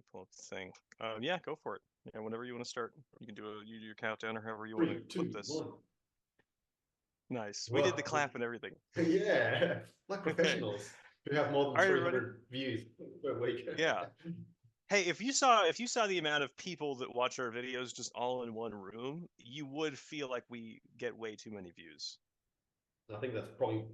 me pull up the thing. Yeah, go for it. Yeah, whenever you want to start, you can do your countdown or however you want to flip this. 3, 2, 1. Nice. We did the clap and everything. Yeah, like Okay. professionals who have more than Are you ready? 300 views per week. Yeah. Hey, if you saw the amount of people that watch our videos just all in one room, you would feel like we get way too many views. I think that's probably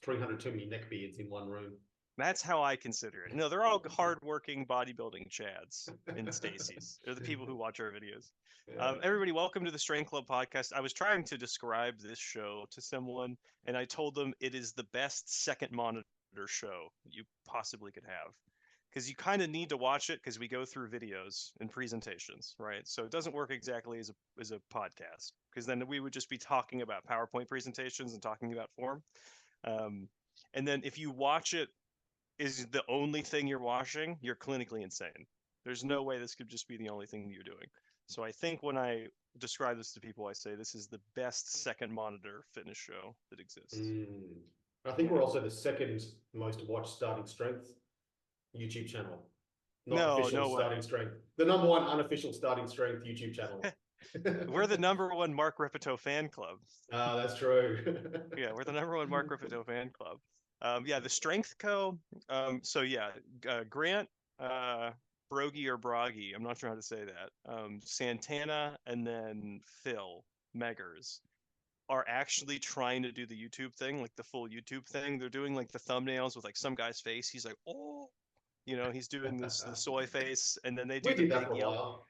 300 too many neckbeards in one room. That's how I consider it. No, they're all hardworking bodybuilding chads and Stacy's. They're the people who watch our videos. Yeah. Everybody, welcome to the Strength Club podcast. I was trying to describe this show to someone, and I told them it is the best second monitor show you possibly could have. Because you kind of need to watch it because we go through videos and presentations, right? So it doesn't work exactly as a podcast, because then we would just be talking about PowerPoint presentations and talking about form. And then if you watch it is the only thing you're watching, you're clinically insane. There's no way this could just be the only thing you're doing. So I think when I describe this to people, I say this is the best second monitor fitness show that exists. I think we're also the second most watched starting strength YouTube channel. Not official starting strength. The number one unofficial starting strength YouTube channel. We're the number one Mark Repito fan club. That's true. Yeah, we're the number one Mark Repito fan club. Yeah, the Strength Co. So yeah, Grant, Brogy or Broggy, I'm not sure how to say that. Santana and then Phil Meggers are actually trying to do the YouTube thing, like the full YouTube thing. They're doing like the thumbnails with like some guy's face. He's like, oh, he's doing the soy face, and then they do the big yell.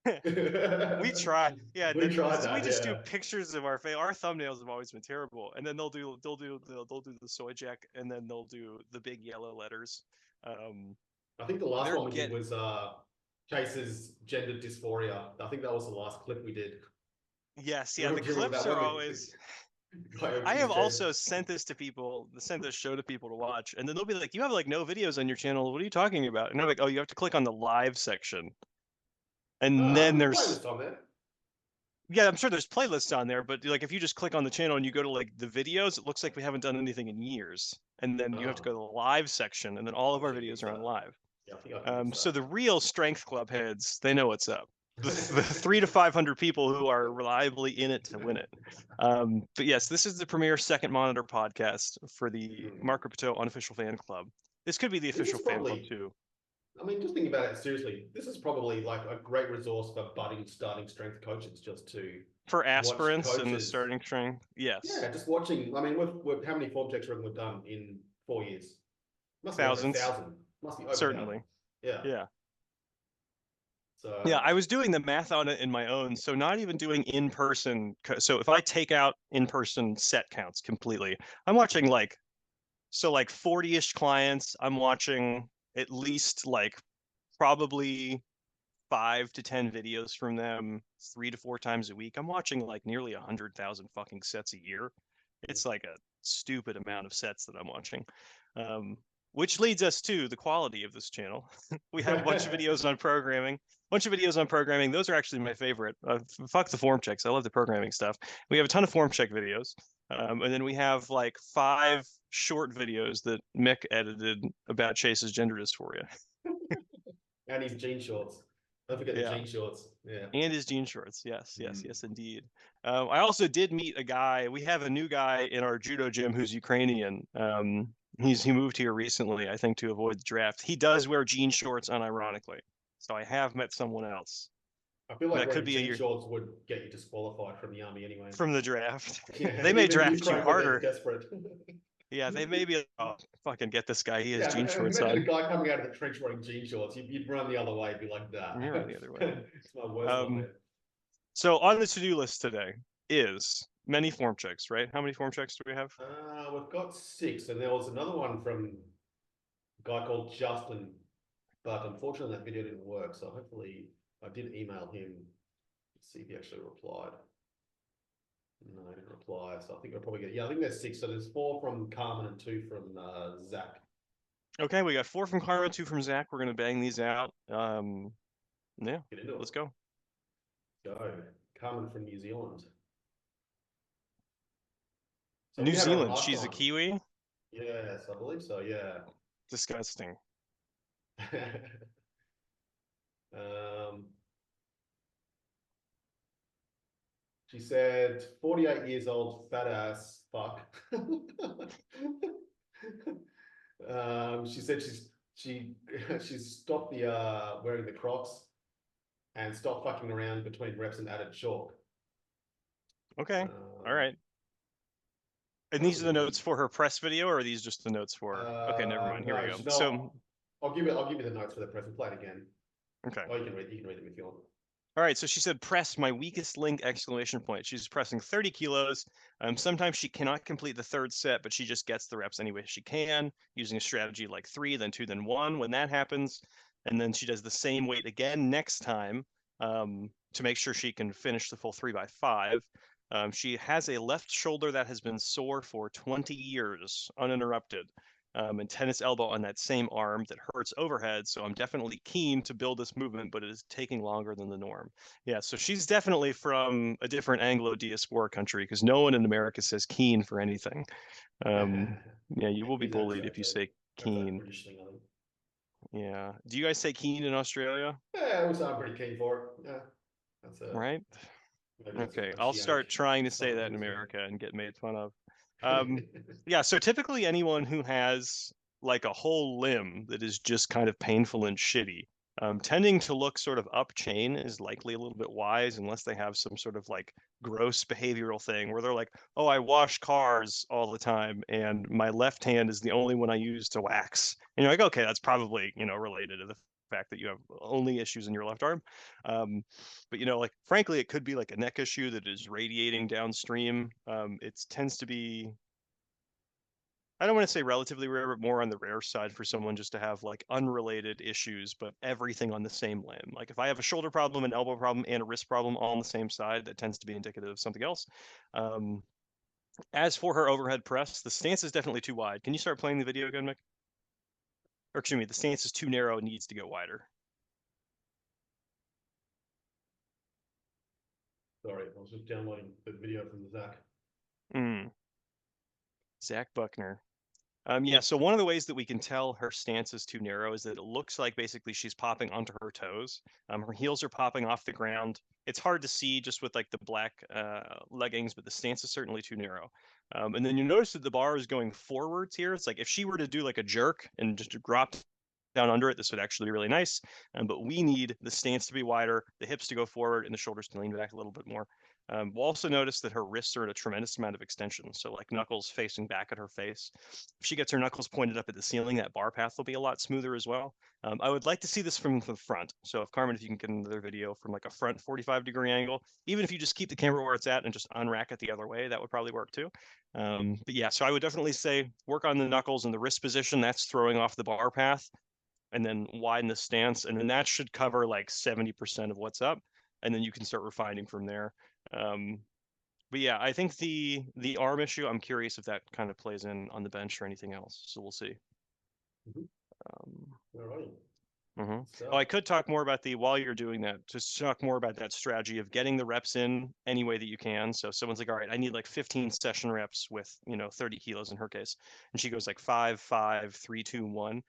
We try, yeah. We tried that. We just do pictures of our face. Our thumbnails have always been terrible, and then they'll do the soy jack, and then they'll do the big yellow letters. I think the last one we did was Chase's gender dysphoria. I think that was the last clip we did. Yes, yeah. The clips are always. I have also sent this to people, sent this show to people to watch, and then they'll be like, "You have like no videos on your channel. What are you talking about?" And I'm like, "Oh, you have to click on the live section." And then there's on there. Yeah, I'm sure there's playlists on there, but like if you just click on the channel and you go to like the videos, it looks like we haven't done anything in years. And then you have to go to the live section, and then all of our videos are on live. Yeah, so the real Strength Club heads, they know what's up. The 300 to 500 people who are reliably in it to win it. But yes, this is the premier second monitor podcast for the Mark Repito unofficial fan club. This could be the official fan club too. I mean, just thinking about it seriously, this is probably like a great resource for budding starting strength coaches, just for aspirants in the starting strength. Yes. Yeah, just watching. I mean, we've how many form checks we've done in 4 years? Must Thousands. Be over 1,000. Must be over certainly. 1,000. Yeah. So yeah, I was doing the math on it in my own. So not even doing in person. So if I take out in person set counts completely, I'm watching like 40-ish clients. I'm watching at least like probably 5 to 10 videos from them 3 to 4 times a week. I'm watching like nearly 100,000 fucking sets a year. It's like a stupid amount of sets that I'm watching. Which leads us to the quality of this channel. We have a bunch of videos on programming. Those are actually my favorite. Fuck the form checks. I love the programming stuff. We have a ton of form check videos. And then we have like 5 short videos that Mick edited about Chase's gender dysphoria. And his jean shorts. Don't forget the jean shorts. Yeah. And his jean shorts. Yes, indeed. I also did meet a guy. We have a new guy in our judo gym who's Ukrainian. He moved here recently, I think, to avoid the draft. He does wear jean shorts unironically. So I have met someone else. I feel like that could be jean shorts would get you disqualified from the army anyway. From the draft. Yeah, they may draft you harder. Desperate. Yeah, they may be. Oh, fucking get this guy. He has jean shorts on. Imagine a guy coming out of the trench wearing jean shorts. You'd run the other way. Be like, nah. You're run the other way. It's my worst nightmare. So on the to-do list today is many form checks, right? How many form checks do we have? We've got 6, and there was another one from a guy called Justin, but unfortunately that video didn't work. So hopefully I did email him to see if he actually replied. No, I didn't reply. So I think I'll probably get. Yeah, I think there's 6. So there's 4 from Carmen and 2 from Zach. Okay, we got 4 from Carmen, 2 from Zach. We're gonna bang these out. Yeah, let's go. Go, Carmen from New Zealand. So New Zealand. She's a Kiwi. Yes, I believe so. Yeah. Disgusting. She said 48 years old, fat ass, fuck. She said she's stopped the wearing the Crocs and stopped fucking around between reps and added chalk. Okay. All right. And That these was are a the pretty. notes for her press video, or are these just the notes for? Okay, never mind. Here we No, go. no. So, I'll give you the notes for the press. We'll play it again. okay. Oh, you can read them if you want. All right, so she said, press my weakest link, exclamation point. She's pressing 30 kilos. Sometimes she cannot complete the third set, but she just gets the reps any way she can, using a strategy like 3, then 2, then 1 when that happens. And then she does the same weight again next time to make sure she can finish the full 3x5. She has a left shoulder that has been sore for 20 years, uninterrupted. And tennis elbow on that same arm that hurts overhead. So I'm definitely keen to build this movement, but it is taking longer than the norm. Yeah, so she's definitely from a different Anglo-diaspora country because no one in America says keen for anything. Yeah, you will be bullied if you say That's a keen. British thing, I think. Yeah. Do you guys say keen in Australia? Yeah, I'm pretty keen for it. Yeah, that's a Right? maybe that's Okay, an I'll start oceanic trying to say that in something thing. America and get made fun of. Yeah, so typically anyone who has like a whole limb that is just kind of painful and shitty, tending to look sort of up chain is likely a little bit wise unless they have some sort of like gross behavioral thing where they're like, oh, I wash cars all the time and my left hand is the only one I use to wax. And you're like, okay, that's probably, related to the fact that you have only issues in your left arm. But like frankly, it could be like a neck issue that is radiating downstream. It tends to be, I don't want to say relatively rare, but more on the rare side for someone just to have like unrelated issues, but everything on the same limb. Like if I have a shoulder problem, an elbow problem, and a wrist problem all on the same side, that tends to be indicative of something else. As for her overhead press, the stance is definitely too wide. Can you start playing the video again, Mick? Or excuse me, the stance is too narrow and needs to go wider. Sorry, I was just downloading the video from Zach. Zach Buckner. Yeah, so one of the ways that we can tell her stance is too narrow is that it looks like basically she's popping onto her toes. Her heels are popping off the ground. It's hard to see just with like the black leggings, but the stance is certainly too narrow. And then you notice that the bar is going forwards here. It's like if she were to do like a jerk and just drop down under it, this would actually be really nice. But we need the stance to be wider, the hips to go forward, and the shoulders to lean back a little bit more. We'll also notice that her wrists are at a tremendous amount of extension. So like knuckles facing back at her face. If she gets her knuckles pointed up at the ceiling, that bar path will be a lot smoother as well. I would like to see this from the front. So if Carmen, if you can get another video from like a front 45-degree angle, even if you just keep the camera where it's at and just unrack it the other way, that would probably work too. But yeah, so I would definitely say work on the knuckles and the wrist position. That's throwing off the bar path, and then widen the stance, and then that should cover like 70% of what's up, and then you can start refining from there. But yeah, I think the arm issue, I'm curious if that kind of plays in on the bench or anything else. So we'll see. All right. Oh, I could talk more about while you're doing that, just talk more about that strategy of getting the reps in any way that you can. So someone's like, all right, I need like 15 session reps with, 30 kilos in her case. And she goes like 5, 5, 3, 2, 1.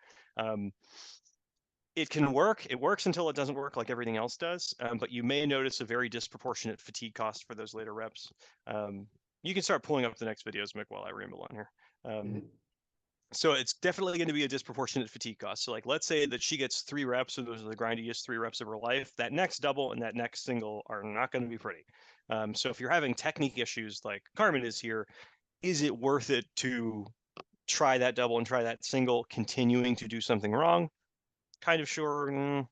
It can work. It works until it doesn't work like everything else does. But you may notice a very disproportionate fatigue cost for those later reps. You can start pulling up the next videos, Mick, while I ramble on here. So it's definitely going to be a disproportionate fatigue cost. So like, let's say that she gets 3 reps, and those are the grindiest 3 reps of her life. That next double and that next single are not going to be pretty. So if you're having technique issues like Carmen is here, is it worth it to try that double and try that single, continuing to do something wrong? Kind of sure,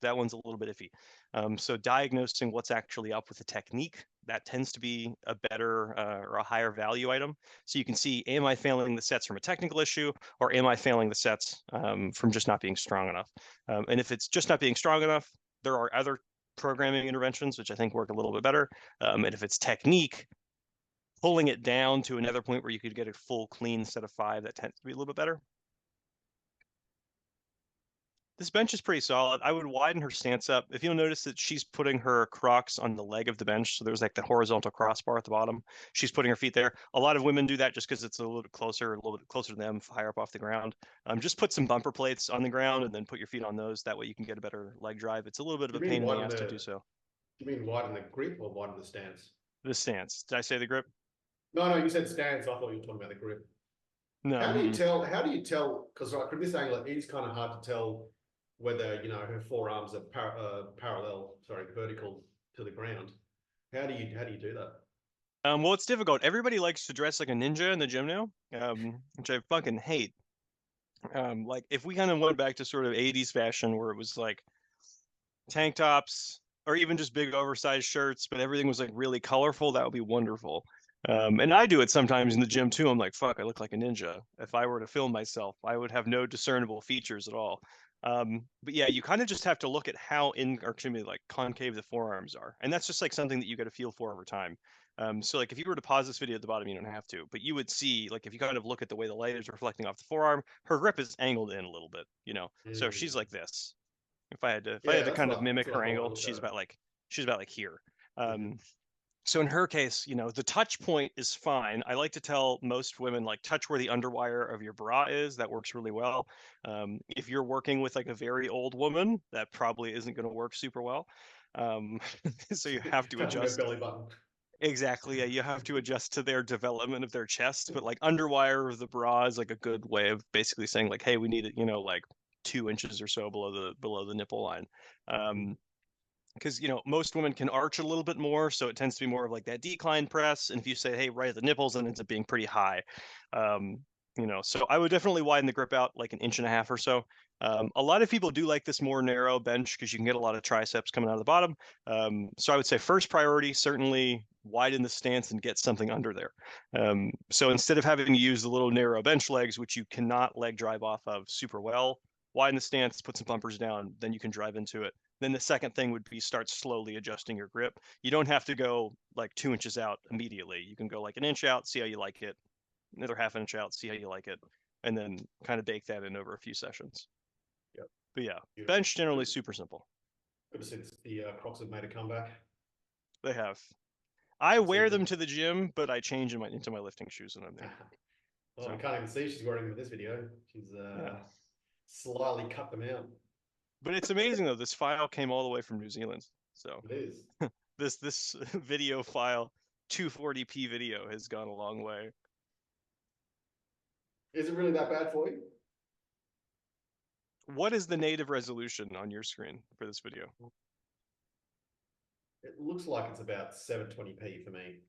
that one's a little bit iffy. So diagnosing what's actually up with the technique, that tends to be a better or a higher value item. So you can see, am I failing the sets from a technical issue, or am I failing the sets from just not being strong enough? And if it's just not being strong enough, there are other programming interventions, which I think work a little bit better. And if it's technique, pulling it down to another point where you could get a full clean set of 5, that tends to be a little bit better. This bench is pretty solid. I would widen her stance up. If you'll notice that she's putting her Crocs on the leg of the bench, so there's like the horizontal crossbar at the bottom. She's putting her feet there. A lot of women do that just because it's a little bit closer to them, higher up off the ground. Just put some bumper plates on the ground and then put your feet on those. That way you can get a better leg drive. It's a little bit of a pain in the ass to do so. Do you mean widen the grip or widen the stance? The stance. Did I say the grip? No, you said stance. I thought you were talking about the grip. No. How do you tell? How do you tell? Because like from this angle, it is kind of hard to tell whether her forearms are vertical to the ground. How do you do that? Well, it's difficult. Everybody likes to dress like a ninja in the gym now, which I fucking hate. Like if we kind of went back to sort of 80s fashion where it was like tank tops or even just big oversized shirts, but everything was like really colorful, that would be wonderful. And I do it sometimes in the gym too. I'm like, fuck, I look like a ninja. If I were to film myself, I would have no discernible features at all. But yeah, you kind of just have to look at how like concave the forearms are. And that's just like something that you get a feel for over time. So like if you were to pause this video at the bottom, you don't have to, but you would see like if you kind of look at the way the light is reflecting off the forearm, her grip is angled in a little bit, So she's like this. If I had to kind of mimic her angle, she's about like here. So in her case, the touch point is fine. I like to tell most women like touch where the underwire of your bra is. That works really well. If you're working with like a very old woman, that probably isn't going to work super well. So you have to adjust. Belly button. Exactly. Yeah, you have to adjust to their development of their chest. But like underwire of the bra is like a good way of basically saying like, hey, we need it, like 2 inches or so below the nipple line. Because most women can arch a little bit more, so it tends to be more of like that decline press. And if you say, hey, right at the nipples, then it ends up being pretty high. So I would definitely widen the grip out like 1.5 inches or so. A lot of people do like this more narrow bench because you can get a lot of triceps coming out of the bottom. So I would say first priority, certainly widen the stance and get something under there. So instead of having to use the little narrow bench legs, which you cannot leg drive off of super well, widen the stance, put some bumpers down, then you can drive into it. Then the second thing would be start slowly adjusting your grip. You don't have to go like 2 inches out immediately. You can go like 1 inch out, see how you like it, another 1/2 inch out, see how you like it, and then kind of bake that in over a few sessions. Yep. But yeah, beautiful. Bench generally super simple. Ever since the Crocs have made a comeback. They have. I wear them to the gym, but I change into my lifting shoes when I'm there. Well, so. I can't even see she's wearing them in this video. She's slightly cut them out. But it's amazing though. This file came all the way from New Zealand. So it is. this video file, 240p video, has gone a long way. Is it really that bad for you? What is the native resolution on your screen for this video? It looks like it's about 720p for me.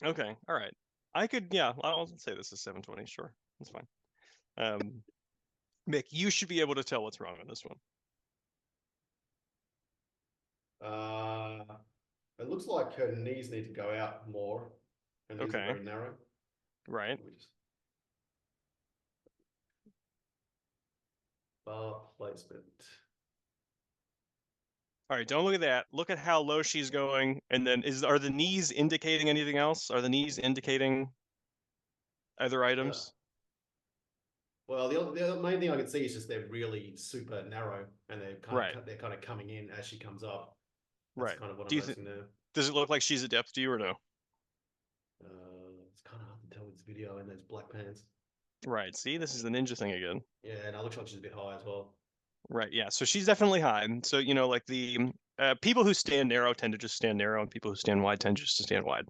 Okay, all right. I'll say this is 720. Sure, that's fine. Mick, you should be able to tell what's wrong on this one. It looks like her knees need to go out more. Her knees are very narrow. Right. Bar placement. All right, don't look at that. Look at how low she's going, and then are the knees indicating anything else? Are the knees indicating other items? Well, the main thing I can see is just they're really super narrow, and they're kind of coming in as she comes up. That's kind of what I'm noticing there. Does it look like she's a depth to you or no? It's kind of hard to tell with this video and those black pants. Right. See, this is the ninja thing again. Yeah, and it looks like she's a bit high as well. Right. Yeah. So she's definitely high. So like the people who stand narrow tend to just stand narrow, and people who stand wide tend just to stand wide.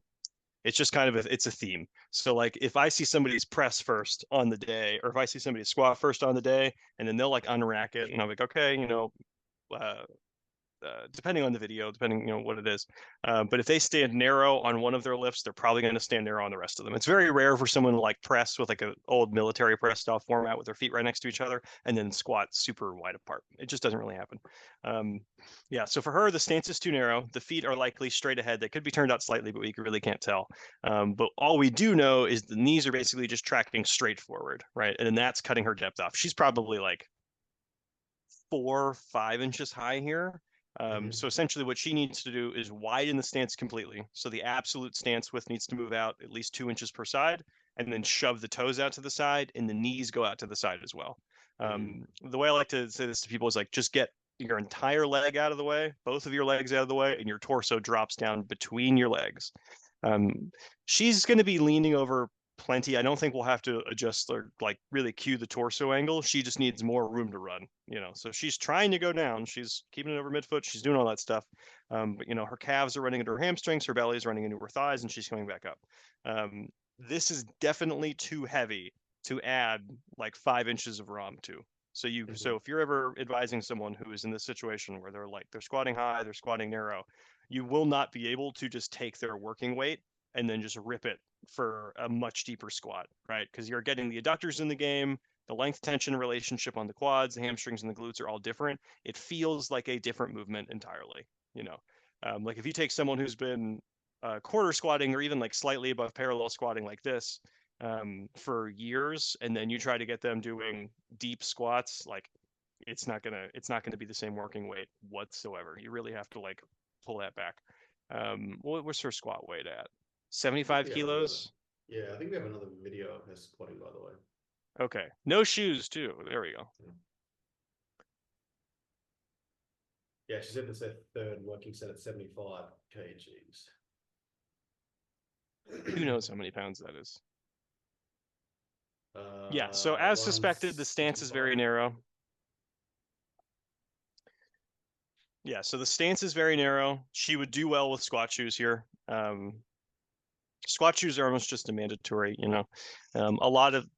It's just kind of it's a theme. So like if I see somebody's press first on the day, or if I see somebody squat first on the day, and then they'll like unrack it, and I'm like, okay, depending on the video, depending what it is. But if they stand narrow on one of their lifts, they're probably going to stand narrow on the rest of them. It's very rare for someone to like press with like an old military press style format with their feet right next to each other and then squat super wide apart. It just doesn't really happen. So for her, the stance is too narrow. The feet are likely straight ahead. They could be turned out slightly, but we really can't tell. But all we do know is the knees are basically just tracking straight forward, right? And then that's cutting her depth off. She's probably like 4 or 5 inches high here. So essentially what she needs to do is widen the stance completely. So the absolute stance width needs to move out at least 2 inches per side. and then shove the toes out to the side, and the knees go out to the side as well. The way I like to say this to people is like, just get your entire leg out of the way, both of your legs out of the way, and your torso drops down between your legs. She's going to be leaning over plenty. I don't think we'll have to adjust or like really cue the torso angle. She just needs more room to run, so she's trying to go down. She's keeping it over midfoot. She's doing all that stuff. But her calves are running into her hamstrings, her belly is running into her thighs, and she's coming back up. This is definitely too heavy to add like 5 inches of ROM to. So if you're ever advising someone who is in this situation where they're squatting high, they're squatting narrow, you will not be able to just take their working weight and then just rip it for a much deeper squat, right? Because you're getting the adductors in the game, the length tension relationship on the quads, the hamstrings and the glutes are all different. It feels like a different movement entirely, like if you take someone who's been quarter squatting or even like slightly above parallel squatting like this for years, and then you try to get them doing deep squats, like it's not gonna be the same working weight whatsoever. You really have to like pull that back. What's her squat weight at? 75 kilos? Yeah, I think we have another video of her squatting, by the way. Okay. No shoes, too. There we go. Yeah, she's in this third working set at 75 kgs. Who knows how many pounds that is? Yeah, so as suspected, the stance is very narrow. Yeah, so the stance is very narrow. She would do well with squat shoes here. Squat shoes are almost just a mandatory, a lot of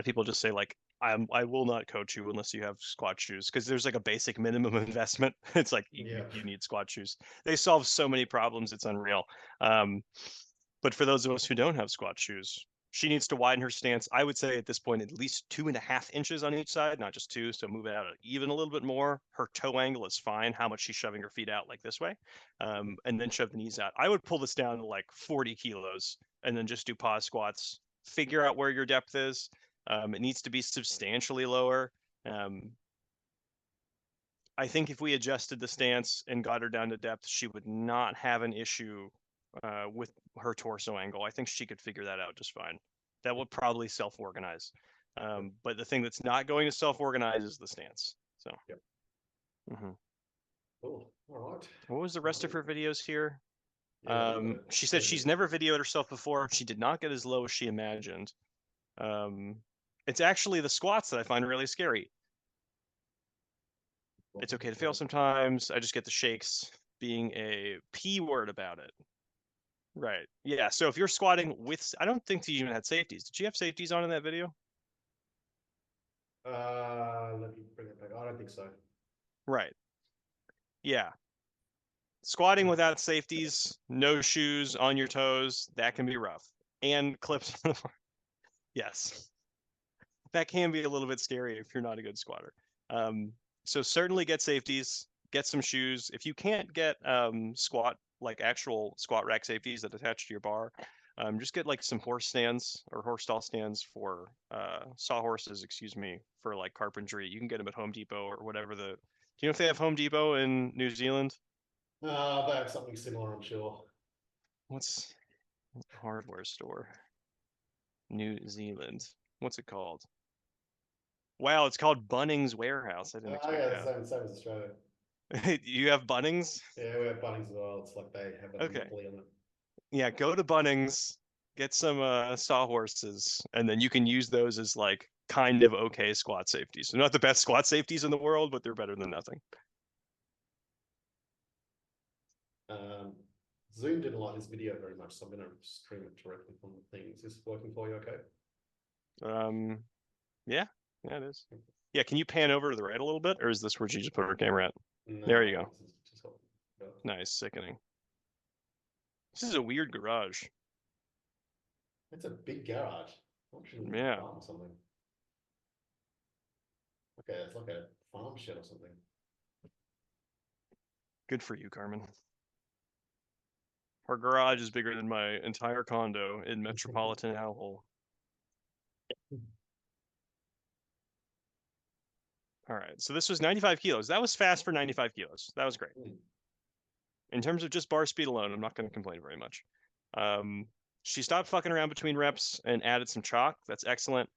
people just say like, I will not coach you unless you have squat shoes, because there's like a basic minimum investment. It's like you need squat shoes. They solve so many problems, it's unreal. But for those of us who don't have squat shoes, she needs to widen her stance. I would say at this point, at least 2.5 inches on each side, not just 2. So move it out even a little bit more. Her toe angle is fine. How much she's shoving her feet out like this way, and then shove the knees out. I would pull this down to like 40 kilos and then just do pause squats. Figure out where your depth is. It needs to be substantially lower. I think if we adjusted the stance and got her down to depth, she would not have an issue with her torso angle. I think she could figure that out just fine. That would probably self-organize. But the thing that's not going to self-organize is the stance. So. Yep. Cool. All right. What was the rest of her videos here? She said she's never videoed herself before. She did not get as low as she imagined. It's actually the squats that I find really scary. It's okay to fail sometimes. I just get the shakes being a P word about it. Right. Yeah. So if you're squatting with, I don't think she even had safeties. Did she have safeties on in that video? Let me bring it back. I don't think so. Right. Yeah. Squatting without safeties, no shoes, on your toes, that can be rough. And clips. Yes. That can be a little bit scary if you're not a good squatter. So certainly get safeties, get some shoes. If you can't get actual squat rack safeties that attach to your bar, just get like some horse stands or horse stall stands for sawhorses, for like carpentry. You can get them at Home Depot or whatever. Do you know if they have Home Depot in New Zealand? They have something similar, I'm sure. What's a hardware store? New Zealand. What's it called? Wow, it's called Bunnings Warehouse. I didn't expect that. Same as Australia. You have Bunnings? Yeah, we have Bunnings as well. It's like they have a monopoly on it. Yeah, go to Bunnings, get some sawhorses, and then you can use those as like kind of okay squat safeties. They're not the best squat safeties in the world, but they're better than nothing. Zoom didn't like this video very much, so I'm going to stream it directly from the thing. Is this working for you okay? Yeah, it is. Yeah, can you pan over to the right a little bit, or is this where you just put her camera at? No, there you go. Nice, sickening. This is a weird garage. It's a big garage. Yeah. Farm or something. Okay, it's like a farm shed or something. Good for you, Carmen. Our garage is bigger than my entire condo in metropolitan Howell. All right, so this was 95 kilos. That was fast for 95 kilos. That was great. In terms of just bar speed alone, I'm not going to complain very much. She stopped fucking around between reps and added some chalk. That's excellent.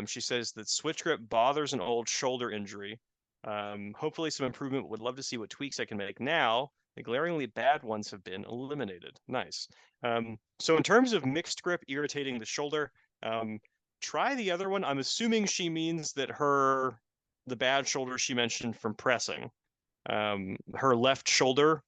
She says that switch grip bothers an old shoulder injury. Hopefully some improvement. Would love to see what tweaks I can make now. The glaringly bad ones have been eliminated. Nice. So in terms of mixed grip irritating the shoulder, try the other one. I'm assuming she means that the bad shoulder she mentioned from pressing, her left shoulder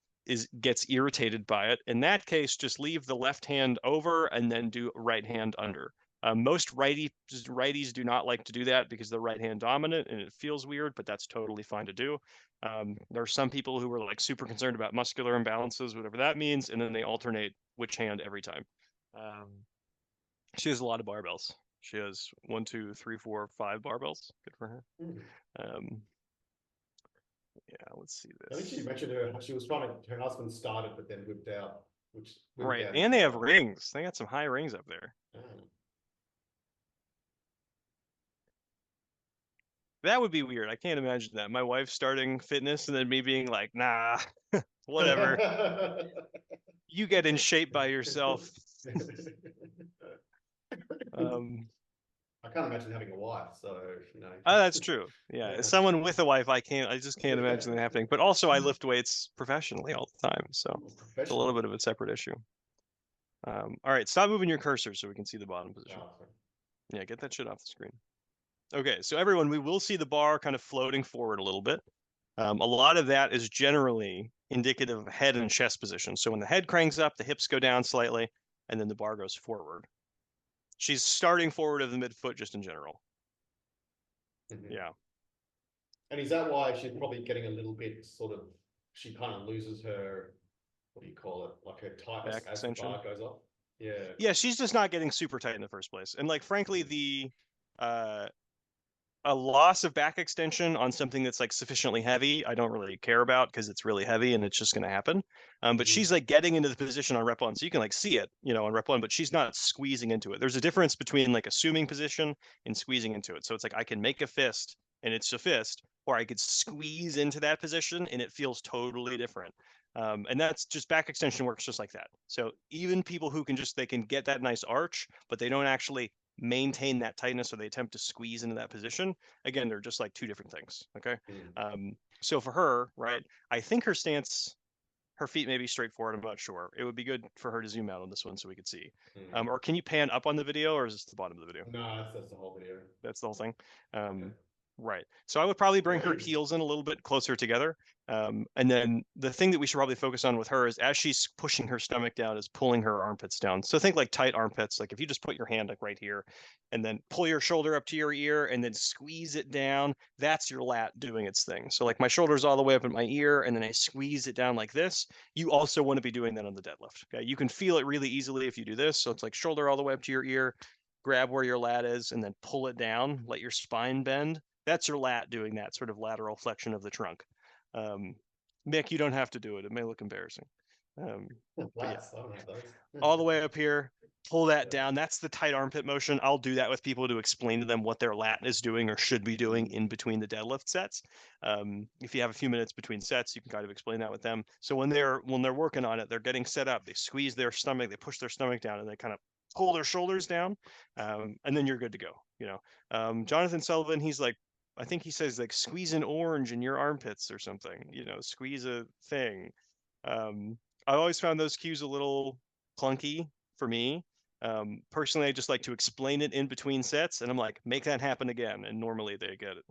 gets irritated by it. In that case, just leave the left hand over and then do right hand under. Most righties do not like to do that because they're right hand dominant and it feels weird, but that's totally fine to do. There are some people who are like super concerned about muscular imbalances, whatever that means, and then they alternate which hand every time. She has a lot of barbells. She has 1, 2, 3, 4, 5 barbells. Good for her. Yeah, let's see I think this. she mentioned she was trying to, her husband started, but then whipped out, Right, and they have rings. They got some high rings up there. Oh. That would be weird. I can't imagine that. My wife starting fitness and then me being like, nah, whatever. You get in shape by yourself. I can't imagine having a wife, so you know. Oh, that's true. Yeah, as someone with a wife, I just can't imagine that happening. But also, I lift weights professionally all the time, so it's a little bit of a separate issue. All right, stop moving your cursor so we can see the bottom position. Yeah, get that shit off the screen. Okay, so everyone, we will see the bar kind of floating forward a little bit. A lot of that is generally indicative of head and chest position. So when the head cranks up, the hips go down slightly, and then the bar goes forward. She's starting forward of the midfoot just in general. Yeah. And is that why she's probably getting a little bit sort of, she kind of loses her, what do you call it, like her tightness Back as the extension. bar goes up? Yeah. Yeah, she's just not getting super tight in the first place. And like, frankly, a loss of back extension on something that's like sufficiently heavy, I don't really care about because it's really heavy and it's just going to happen. But she's like getting into the position on rep one, so you can like see it, on rep one, but she's not squeezing into it. There's a difference between like assuming position and squeezing into it. So it's like I can make a fist and it's a fist, or I could squeeze into that position and it feels totally different. And that's just back extension works just like that. So even people who they can get that nice arch, but they don't actually maintain that tightness or they attempt to squeeze into that position, again, they're just like two different things. Okay. So for her, right, I think her stance, her feet may be straightforward. I'm not sure. It would be good for her to zoom out on this one so we could see. Or can you pan up on the video, or is this the bottom of the video? No, that's the whole video. That's the whole thing. Right. So I would probably bring her heels in a little bit closer together. And then the thing that we should probably focus on with her is as she's pushing her stomach down is pulling her armpits down. So think like tight armpits. Like if you just put your hand like right here and then pull your shoulder up to your ear and then squeeze it down, that's your lat doing its thing. So like my shoulder's all the way up in my ear and then I squeeze it down like this. You also want to be doing that on the deadlift. Okay. You can feel it really easily if you do this. So it's like shoulder all the way up to your ear, grab where your lat is and then pull it down, let your spine bend. That's your lat doing that sort of lateral flexion of the trunk. Mick, you don't have to do it. It may look embarrassing. But yeah, all the way up here, pull that down. That's the tight armpit motion. I'll do that with people to explain to them what their lat is doing or should be doing in between the deadlift sets. If you have a few minutes between sets, you can kind of explain that with them. So when they're working on it, they're getting set up. They squeeze their stomach, they push their stomach down, and they kind of pull their shoulders down, and then you're good to go. Jonathan Sullivan, he's like, I think he says like squeeze an orange in your armpits or something, squeeze a thing. I always found those cues a little clunky for me. Personally, I just like to explain it in between sets and I'm like, make that happen again. And normally they get it,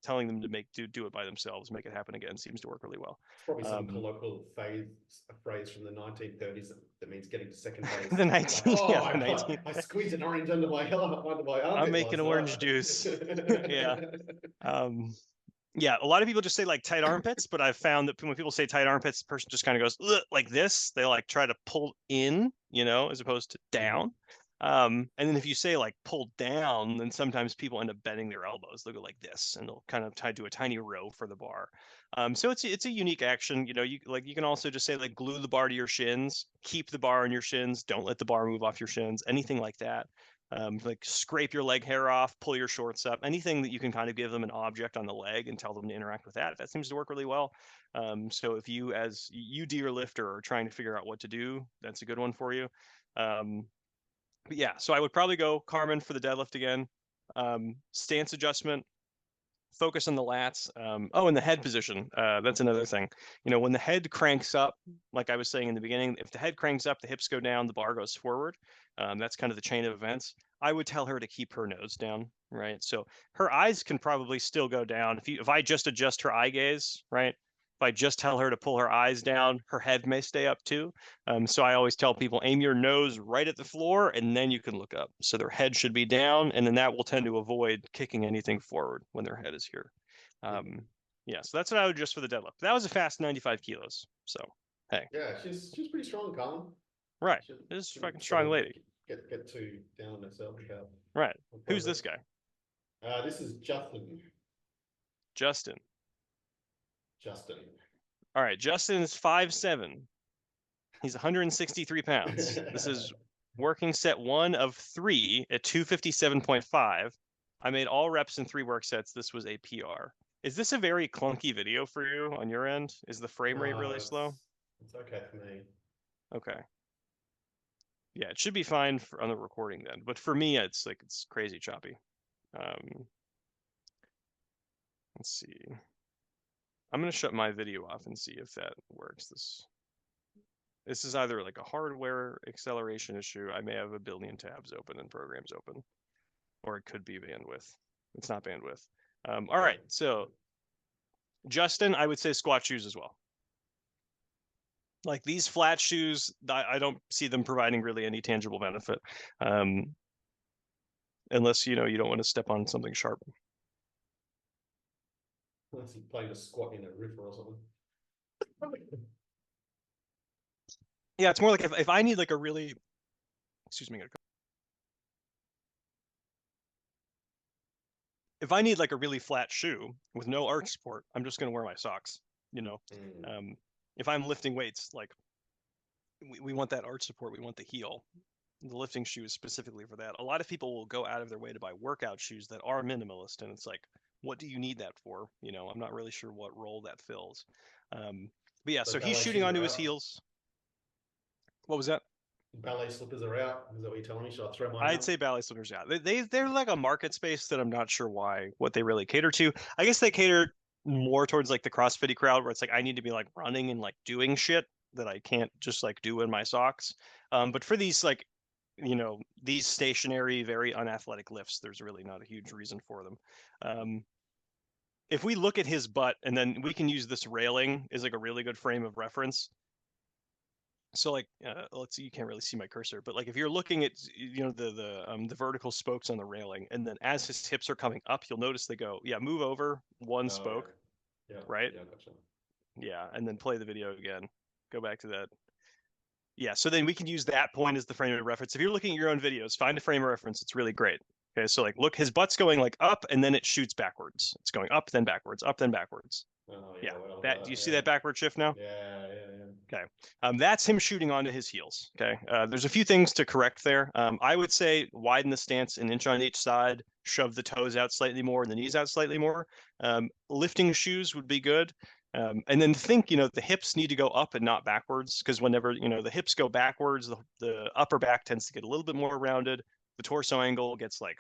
telling them to do it by themselves, make it happen again seems to work really well. It's probably some colloquial phrase from the 1930s that means getting to second base. The 19, like, yeah, the 19. I squeezed an orange under my armpit. I'm making orange juice. Yeah. Yeah, a lot of people just say like tight armpits, but I've found that when people say tight armpits, the person just kind of goes like this. They like try to pull in, as opposed to down. And then if you say like pull down, then sometimes people end up bending their elbows. They'll go like this, and they'll kind of do a tiny row for the bar. So it's a unique action. You can also just say like glue the bar to your shins, keep the bar on your shins, don't let the bar move off your shins, anything like that. Like scrape your leg hair off, pull your shorts up, anything that you can kind of give them an object on the leg and tell them to interact with that seems to work really well. So if you, as you dear lifter, are trying to figure out what to do, that's a good one for you. But yeah, so I would probably go Carmen for the deadlift again. Stance adjustment, focus on the lats. Oh, and the head position. That's another thing. When the head cranks up, like I was saying in the beginning, if the head cranks up, the hips go down, the bar goes forward. That's kind of the chain of events. I would tell her to keep her nose down, right? So her eyes can probably still go down. If I just adjust her eye gaze, right? If I just tell her to pull her eyes down, her head may stay up too. So I always tell people, aim your nose right at the floor, and then you can look up. So their head should be down, and then that will tend to avoid kicking anything forward when their head is here. Yeah, so that's what I would adjust for the deadlift. That was a fast 95 kilos. So hey, Yeah, she's pretty strong, Carmen. right, this is a fucking strong lady. Get too down on herself. Right. Who's this guy? This is Justin. Justin. Justin. All right, Justin is 5'7". He's 163 pounds. This is working set 1 of 3 at 257.5. I made all reps in 3 work sets. This was a PR. Is this a very clunky video for you on your end? Is the frame rate really slow? It's okay for me. Okay. Yeah, it should be fine on the recording then. But for me, it's crazy choppy. Let's see. I'm going to shut my video off and see if that works. This is either like a hardware acceleration issue. I may have a billion tabs open and programs open, or it could be bandwidth. It's not bandwidth. All right, so Justin, I would say squat shoes as well. Like these flat shoes, I don't see them providing really any tangible benefit, unless you don't want to step on something sharp. Unless he's playing a squat in a river or something. Yeah, it's more like if I need like a really, excuse me, if I need like a really flat shoe with no arch support, I'm just going to wear my socks. If I'm lifting weights, like we want that arch support, we want the heel. The lifting shoe is specifically for that. A lot of people will go out of their way to buy workout shoes that are minimalist, and it's like, what do you need that for? I'm not really sure what role that fills. But yeah, so he's shooting onto his heels. What was that? Ballet slippers are out. Is that what you're telling me? Should I throw mine I'd say ballet slippers out. They're like a market space that I'm not sure what they really cater to. I guess they cater more towards like the CrossFitty crowd, where it's like I need to be like running and like doing shit that I can't just like do in my socks. But for these like these stationary, very unathletic lifts, there's really not a huge reason for them. If we look at his butt, and then we can use this railing as like a really good frame of reference. So like, let's see, you can't really see my cursor, but like if you're looking at the vertical spokes on the railing, and then as his hips are coming up, you'll notice they go, move over one spoke, yeah, right? Yeah, gotcha. Yeah, and then play the video again. Go back to that. Yeah, so then we can use that point as the frame of reference. If you're looking at your own videos, find a frame of reference. It's really great. Okay, so like, look, his butt's going like up, and then it shoots backwards. It's going up, then backwards, up, then backwards. Oh, Yeah, well, do you see that backward shift now? Yeah. Okay, that's him shooting onto his heels. Okay, there's a few things to correct there. I would say widen the stance an inch on each side, shove the toes out slightly more and the knees out slightly more. Lifting shoes would be good. And then think, the hips need to go up and not backwards, because whenever, the hips go backwards, the upper back tends to get a little bit more rounded. The torso angle gets like,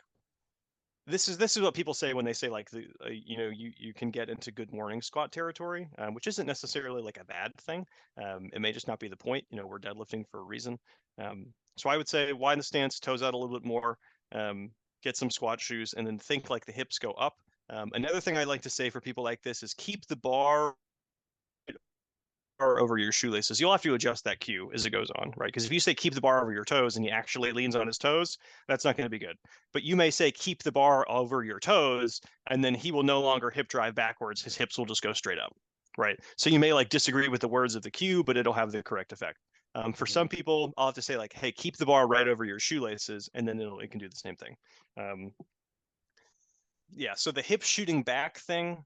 this is what people say when they say like you can get into good morning squat territory, which isn't necessarily like a bad thing. It may just not be the point. We're deadlifting for a reason. So I would say widen the stance, toes out a little bit more, get some squat shoes, and then think like the hips go up. Another thing I like to say for people like this is keep the bar over your shoelaces. You'll have to adjust that cue as it goes on, right? Because if you say keep the bar over your toes and he actually leans on his toes, that's not going to be good. But you may say keep the bar over your toes, and then he will no longer hip drive backwards. His hips will just go straight up, right? So you may like disagree with the words of the cue, but it'll have the correct effect. For some people, I'll have to say like, hey, keep the bar right over your shoelaces, and then it can do the same thing. Yeah, so the hip shooting back thing,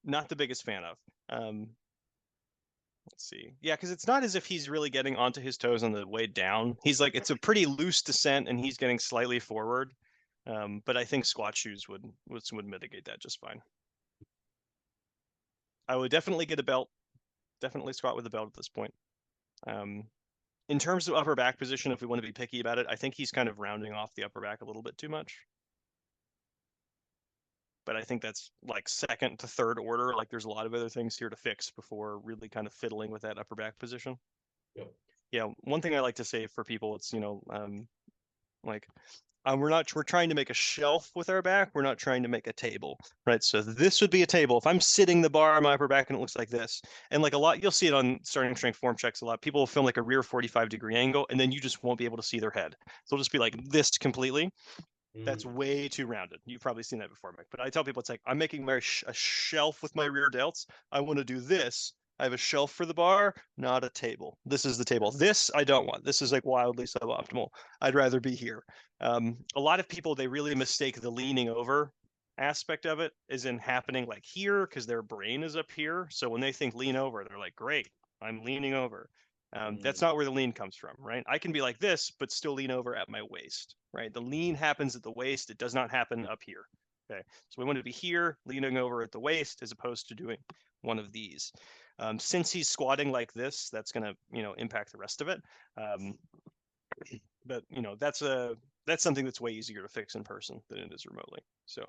not the biggest fan of. Let's see. Yeah, because it's not as if he's really getting onto his toes on the way down. He's like, it's a pretty loose descent, and he's getting slightly forward. But I think squat shoes would mitigate that just fine. I would definitely get a belt. Definitely squat with a belt at this point. in terms of upper back position, if we want to be picky about it, I think he's kind of rounding off the upper back a little bit too much. But I think that's like second to third order. Like there's a lot of other things here to fix before really kind of fiddling with that upper back position. Yep. Yeah, one thing I like to say for people, it's, like we're trying to make a shelf with our back. We're not trying to make a table, right? So this would be a table. If I'm sitting the bar on my upper back and it looks like this, and like a lot, you'll see it on starting strength form checks a lot. People will film like a rear 45-degree angle, and then you just won't be able to see their head. So it'll just be like this completely. That's way too rounded. You've probably seen that before, Mick. But I tell people it's like I'm making a shelf with my rear delts. I want to do this. I have a shelf for the bar, not a table. This is the table. This I don't want. This is like wildly suboptimal. I'd rather be here. A lot of people, they really mistake the leaning over aspect of it as in happening like here because their brain is up here. So when they think lean over, they're like, great, I'm leaning over. That's not where the lean comes from, right? I can be like this, but still lean over at my waist, right? The lean happens at the waist. It does not happen up here. Okay. So we want to be here, leaning over at the waist, as opposed to doing one of these. Since he's squatting like this, that's going to, impact the rest of it. But that's something that's way easier to fix in person than it is remotely. So,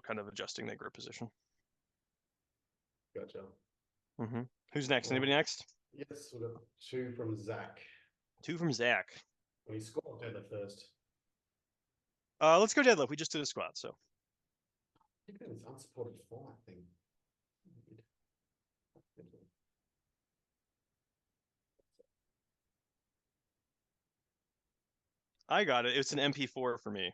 kind of adjusting that grip position. Gotcha. Mm-hmm. Who's next? Anybody next? Yes, we've got two from Zach. Two from Zach. Well, you squat deadlift first. Let's go deadlift. We just did a squat, so. I think that was unsupported flight thing. I got it. It's an MP4 for me.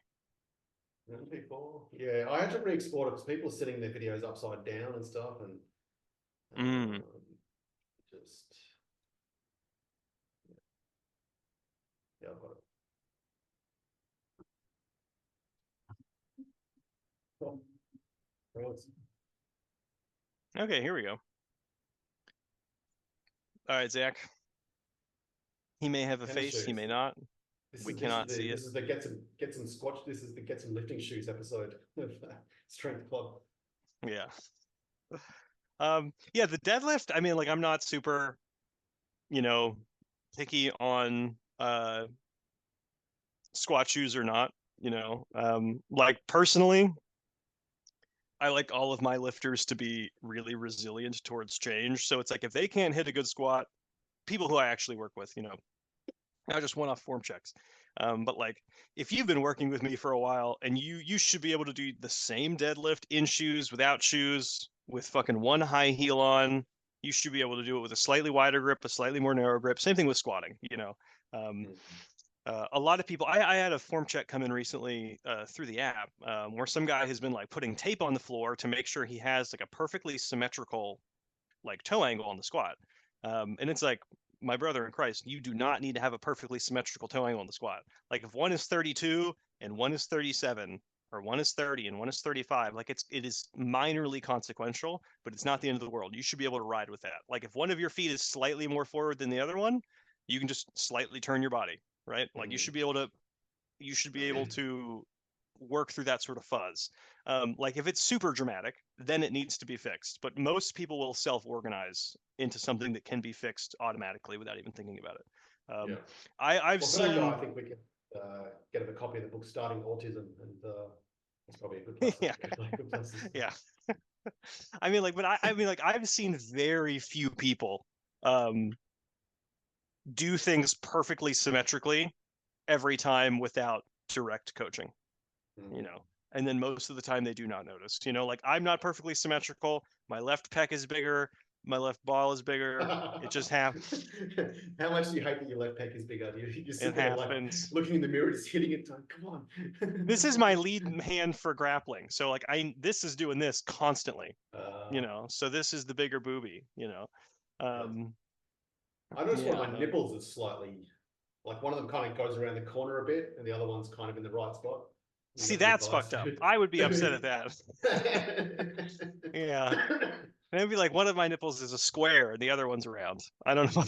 MP4? Yeah, I had to re-export it because people are sitting their videos upside down and stuff, and just yeah, I've got it. Okay, here we go. All right, Zach. He may have a face, he may not. We cannot see it. This is the get some squat. This is the get some lifting shoes episode of Strength Club. Yeah. Yeah, the deadlift, I mean, like I'm not super, picky on squat shoes or not, like personally, I like all of my lifters to be really resilient towards change. So it's like if they can't hit a good squat, people who I actually work with, not just one-off form checks. But like if you've been working with me for a while and you should be able to do the same deadlift in shoes, without shoes, with fucking one high heel on. You should be able to do it with a slightly wider grip, a slightly more narrow grip. Same thing with squatting, a lot of people, I had a form check come in recently through the app where some guy has been like putting tape on the floor to make sure he has like a perfectly symmetrical like toe angle on the squat. And it's like, my brother in Christ, you do not need to have a perfectly symmetrical toe angle on the squat. Like if one is 32 and one is 37, or one is 30 and one is 35, like it is minorly consequential, but it's not the end of the world. You should be able to ride with that. Like if one of your feet is slightly more forward than the other one, you can just slightly turn your body, right? Like you should be able to work through that sort of fuzz. Like if it's super dramatic, then it needs to be fixed. But most people will self-organize into something that can be fixed automatically without even thinking about it. Yeah. I've for seen. That guy, I think we can get him a copy of the book Starting Autism, and that's probably a good place. Yeah. Yeah. I mean, like, but I mean, like, I've seen very few people do things perfectly symmetrically every time without direct coaching, and then most of the time they do not notice, like I'm not perfectly symmetrical. My left pec is bigger. My left ball is bigger. It just happens. How much do you hate that your left pec is bigger? You sit It there happens. like looking in the mirror, just hitting it. Come on. This is my lead hand for grappling. So like this is doing this constantly, so this is the bigger booby, I noticed one of my nipples is slightly, like one of them kind of goes around the corner a bit and the other one's kind of in the right spot. See, that's fucked up. I would be upset at that. Yeah. And it'd be like one of my nipples is a square and the other one's round. I don't know.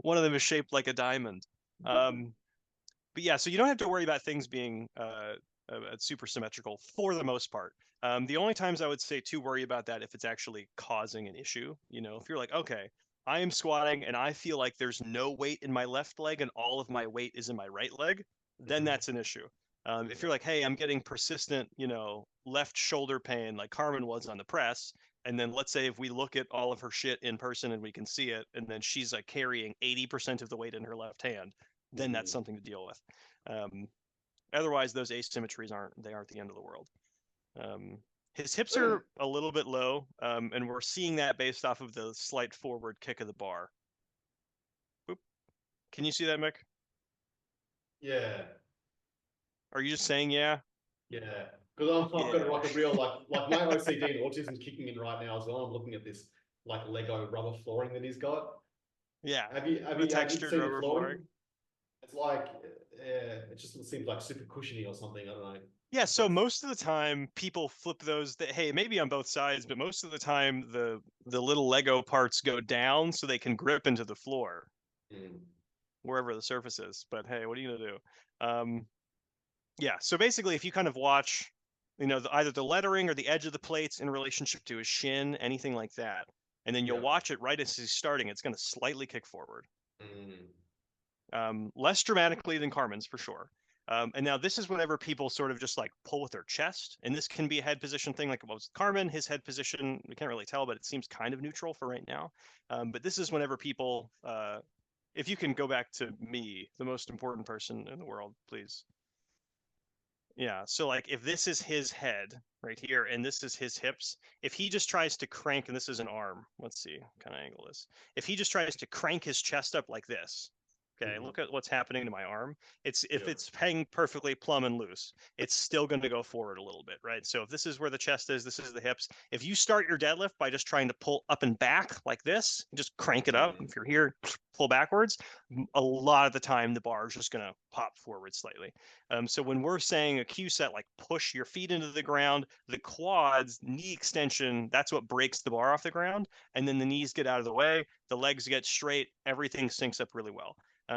One of them is shaped like a diamond. But yeah, so you don't have to worry about things being super symmetrical for the most part. The only times I would say to worry about that if it's actually causing an issue, if you're like, okay, I am squatting and I feel like there's no weight in my left leg and all of my weight is in my right leg, then that's an issue. If you're like, hey, I'm getting persistent, left shoulder pain like Carmen was on the press, and then let's say if we look at all of her shit in person and we can see it, and then she's like carrying 80% of the weight in her left hand, then that's something to deal with. Otherwise, those asymmetries aren't the end of the world. His hips are a little bit low, and we're seeing that based off of the slight forward kick of the bar. Boop. Can you see that, Mick? Yeah. Are you just saying yeah? Yeah. Because I've got like a real like my OCD and autism's kicking in right now as well. I'm looking at this like Lego rubber flooring that he's got. Yeah. Have you The seen textured the rubber flooring. It's like it just seems like super cushiony or something. I don't know. Yeah, so most of the time people flip those hey, maybe on both sides, but most of the time the little Lego parts go down so they can grip into the floor. Wherever the surface is. But hey, what are you gonna do? Yeah, so basically if you kind of watch, either the lettering or the edge of the plates in relationship to his shin, anything like that, and then you'll watch it right as he's starting, it's going to slightly kick forward. Less dramatically than Carmen's for sure. And now this is whenever people sort of just like pull with their chest, and this can be a head position thing like it was Carmen. His head position, we can't really tell, but it seems kind of neutral for right now. But this is whenever people, if you can go back to me, the most important person in the world, please. Yeah, so like if this is his head right here and this is his hips, if he just tries to crank, and this is an arm, let's see, kind of angle this. If he just tries to crank his chest up like this, okay, look at what's happening to my arm. If it's hanging perfectly plumb and loose, it's still going to go forward a little bit, right? So if this is where the chest is, this is the hips. If you start your deadlift by just trying to pull up and back like this, just crank it up. If you're here, pull backwards, a lot of the time the bar is just going to pop forward slightly. So when we're saying a cue set, like push your feet into the ground, the quads, knee extension, that's what breaks the bar off the ground. And then the knees get out of the way, the legs get straight, everything syncs up really well.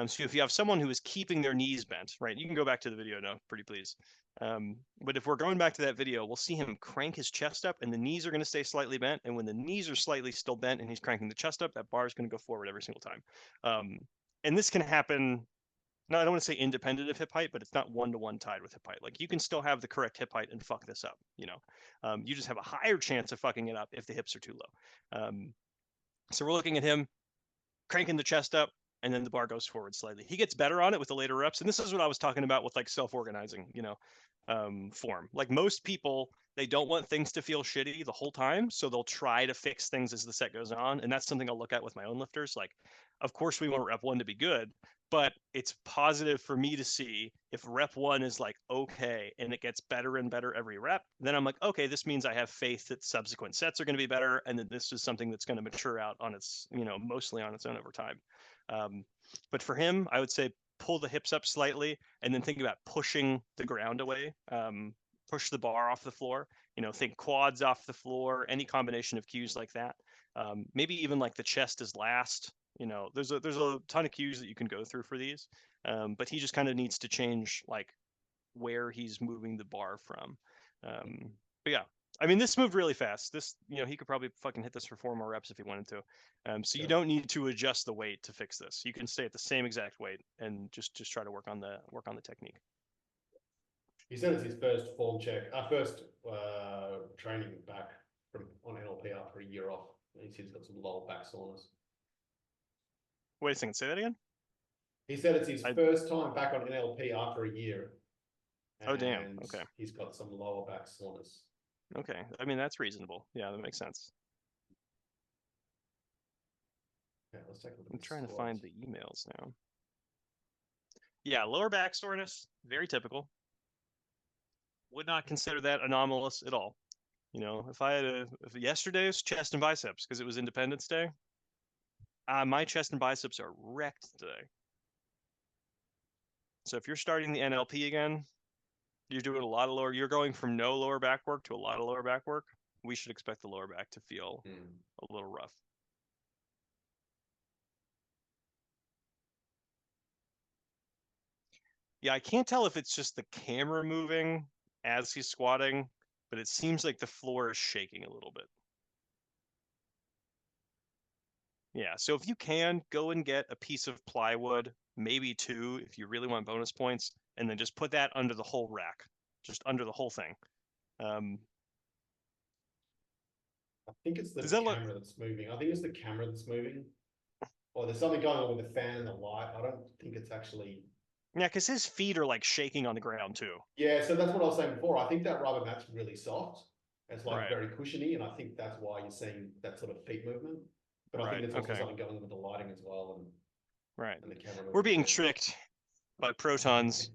So if you have someone who is keeping their knees bent, right, you can go back to the video now, pretty please. But if we're going back to that video, we'll see him crank his chest up and the knees are going to stay slightly bent. And when the knees are slightly still bent and he's cranking the chest up, that bar is going to go forward every single time. And this can happen. No, I don't want to say independent of hip height, but it's not one-to-one tied with hip height. Like you can still have the correct hip height and fuck this up, you just have a higher chance of fucking it up if the hips are too low. So we're looking at him cranking the chest up and then the bar goes forward slightly. He gets better on it with the later reps. And this is what I was talking about with like self-organizing, form. Like most people, they don't want things to feel shitty the whole time. So they'll try to fix things as the set goes on. And that's something I'll look at with my own lifters. Like, of course we want rep 1 to be good, but it's positive for me to see if rep 1 is like okay and it gets better and better every rep, then I'm like, okay, this means I have faith that subsequent sets are going to be better and that this is something that's going to mature out on its, mostly on its own over time. But for him, I would say pull the hips up slightly and then think about pushing the ground away, push the bar off the floor, think quads off the floor, any combination of cues like that. Maybe even like the chest is last. There's a ton of cues that you can go through for these, but he just kind of needs to change like where he's moving the bar from. But yeah, I mean, this moved really fast. This, he could probably fucking hit this for 4 more reps if he wanted to. So you don't need to adjust the weight to fix this. You can stay at the same exact weight and just try to work on the technique. He said it's his first form check, first training back on NLP after a year off. He said he's got some lower back soreness. Wait a second, say that again? He said it's his first time back on NLP after a year. Oh, damn. Okay. He's got some lower back soreness. Okay. I mean, that's reasonable. Yeah, that makes sense. Yeah, let's take a look. I'm trying to find the emails now. Yeah, lower back soreness, very typical. Would not consider that anomalous at all. If I had if yesterday's chest and biceps because it was Independence Day, my chest and biceps are wrecked today. So if you're starting the NLP again, you're doing a lot of lower, you're going from no lower back work to a lot of lower back work, we should expect the lower back to feel a little rough. Yeah, I can't tell if it's just the camera moving as he's squatting, but it seems like the floor is shaking a little bit. Yeah. So if you can, go and get a piece of plywood, maybe 2 if you really want bonus points, and then just put that under the whole rack, just under the whole thing. I think it's the Does that look? camera that's moving. I think it's the camera that's moving. Or there's something going on with the fan and the light. I don't think it's actually. Yeah, because his feet are like shaking on the ground too. Yeah, so that's what I was saying before. I think that rubber mat's really soft. It's like Right. very cushiony, and I think that's why you're seeing that sort of feet movement. But I think Right. there's also Okay. something going on with the lighting as well, Right. and the camera moving We're a being bit. tricked by protons.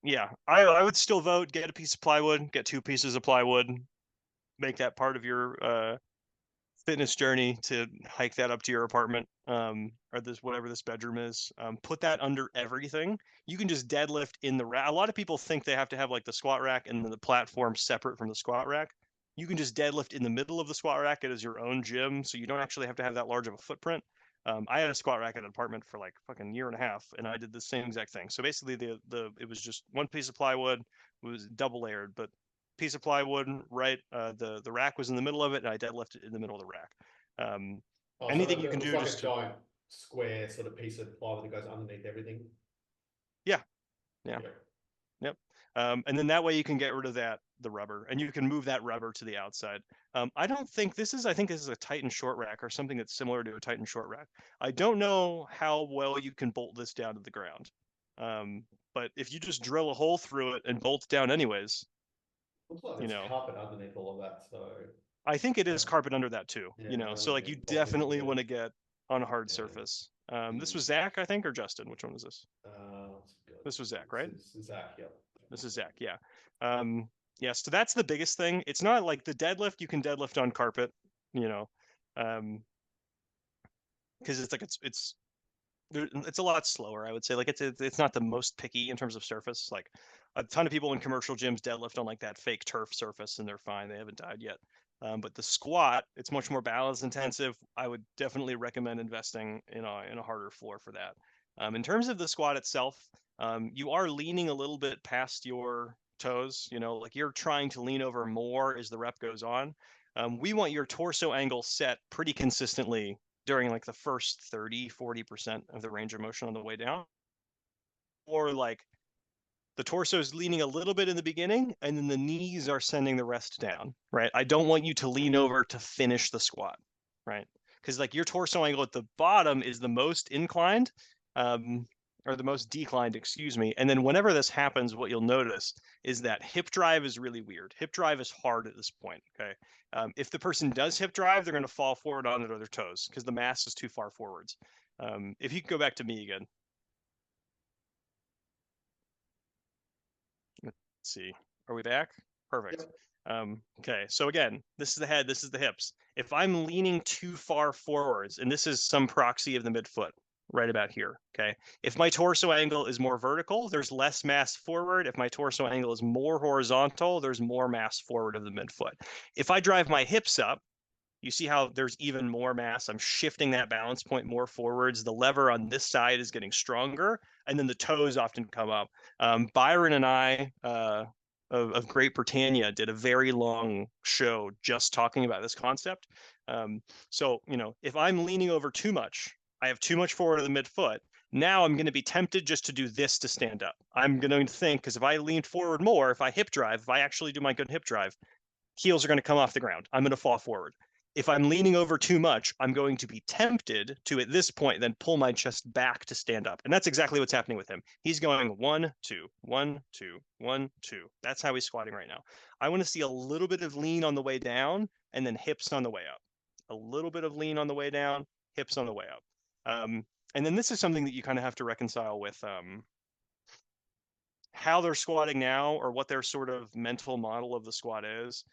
Yeah, I would still vote. Get a piece of plywood. Get 2 pieces of plywood. Make that part of your fitness journey to hike that up to your apartment, or this whatever this bedroom is. Put that under everything. You can just deadlift in the rack. A lot of people think they have to have like the squat rack and then the platform separate from the squat rack. You can just deadlift in the middle of the squat rack. It is your own gym, so you don't actually have to have that large of a footprint. I had a squat rack at an apartment for like fucking year and a half, and I did the same exact thing. So basically, the it was just one piece of plywood. It was double layered, but piece of plywood, right? The rack was in the middle of it, and I deadlifted in the middle of the rack. Oh, so Anything you that can looks do like just a to, giant square sort of piece of plywood that goes underneath everything. yeah, yeah, Yeah. yep. And then that way you can get rid of the rubber, and you can move that rubber to the outside. I don't think this is. I think this is a Titan short rack or something that's similar to a Titan short rack. I don't know how well you can bolt this down to the ground. But if you just drill a hole through it and bolt down anyways, Looks like you it's know, carpet underneath all of that. So I think it is uh, carpet under that too, yeah, no, so like yeah, you possibly a little definitely want bit. to get on a hard Yeah. surface. This was Zach, I think, or Justin. Which one was this? What's it got? This was Zach, right? This is Zach. Yep. This is Zach, yeah. Yeah, so that's the biggest thing. It's not like the deadlift, you can deadlift on carpet, you know, because it's like it's a lot slower, I would say. Like it's not the most picky in terms of surface. Like a ton of people in commercial gyms deadlift on like that fake turf surface, and they're fine. They haven't died yet. But the squat, it's much more balance intensive. I would definitely recommend investing in a harder floor for that. In terms of the squat itself, you are leaning a little bit past your toes. Like you're trying to lean over more as the rep goes on. We want your torso angle set pretty consistently during like the first 30-40% of the range of motion on the way down, or like the torso is leaning a little bit in the beginning and then the knees are sending the rest down, right? I don't want you to lean over to finish the squat, right? Because like your torso angle at the bottom is the most inclined, or the most declined, excuse me. And then whenever this happens, what you'll notice is that hip drive is really weird. Hip drive is hard at this point, okay? If the person does hip drive, they're going to fall forward onto their toes because the mass is too far forwards. If you could go back to me again. Let's see. Are we back? Perfect. Yep. Okay, so again, this is the head, this is the hips. If I'm leaning too far forwards, and this is some proxy of the midfoot, right about here, okay? If my torso angle is more vertical, there's less mass forward. If my torso angle is more horizontal, there's more mass forward of the midfoot. If I drive my hips up, you see how there's even more mass. I'm shifting that balance point more forwards. The lever on this side is getting stronger, and then the toes often come up. Byron and I of Great Britannia did a very long show just talking about this concept. So, if I'm leaning over too much, I have too much forward of the midfoot. Now I'm going to be tempted just to do this to stand up. I'm going to think, because if I lean forward more, if I hip drive, if I actually do my good hip drive, heels are going to come off the ground. I'm going to fall forward. If I'm leaning over too much, I'm going to be tempted to, at this point, then pull my chest back to stand up. And that's exactly what's happening with him. He's going 1, 2, 1, 2, 1, 2. That's how he's squatting right now. I want to see a little bit of lean on the way down and then hips on the way up. A little bit of lean on the way down, hips on the way up. And then this is something that you kind of have to reconcile with how they're squatting now or what their sort of mental model of the squat is.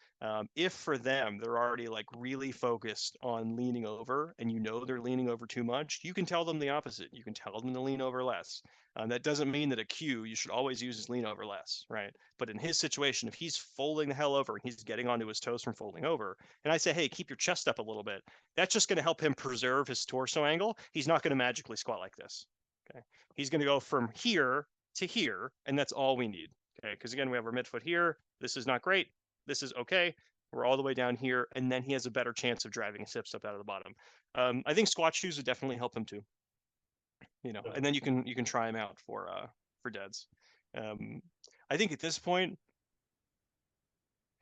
If for them, they're already like really focused on leaning over and they're leaning over too much, you can tell them the opposite. You can tell them to lean over less. That doesn't mean that a cue you should always use is lean over less, right? But in his situation, if he's folding the hell over and he's getting onto his toes from folding over, and I say, hey, keep your chest up a little bit, that's just going to help him preserve his torso angle. He's not going to magically squat like this. Okay. He's going to go from here to here, and that's all we need. Okay, because again, we have our midfoot here. This is not great. This is okay. We're all the way down here, and then he has a better chance of driving his hips up out of the bottom. I think squat shoes would definitely help him too. And then you can try him out for deads. I think at this point,